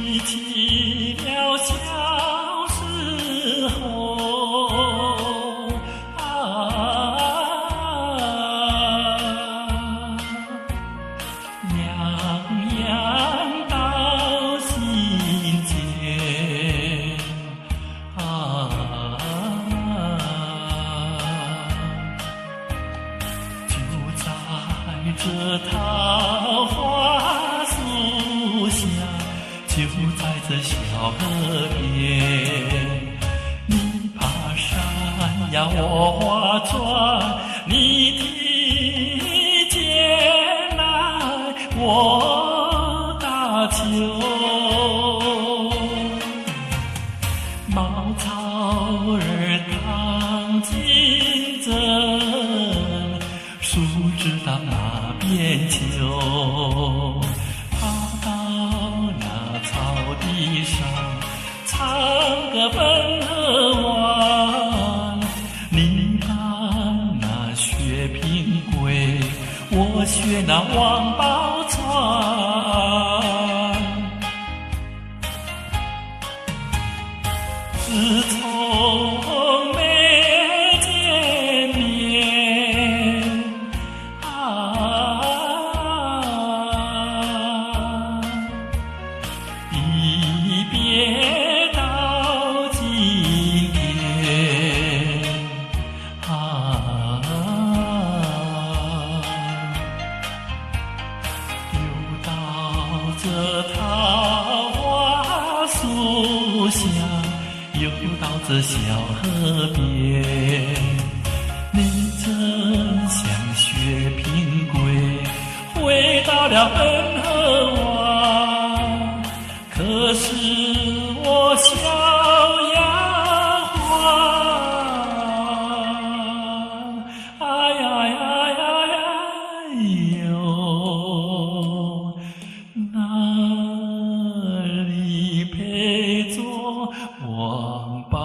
记起了小时候，洋洋到心间，就在这桃花树下，就在这小河边，你爬山呀，我划船，你提剑来，我打球。茅草儿荡金针，树枝荡马鞭球。地上唱个奔河湾，你当那薛平贵，我学那王宝钏。自从没见面，一别到今天，又到这桃花树下，又到这小河边，你真像薛平贵，回到了奔河湾。可是我小呀花，哎呀呀呀呀哟，哪里配做王宝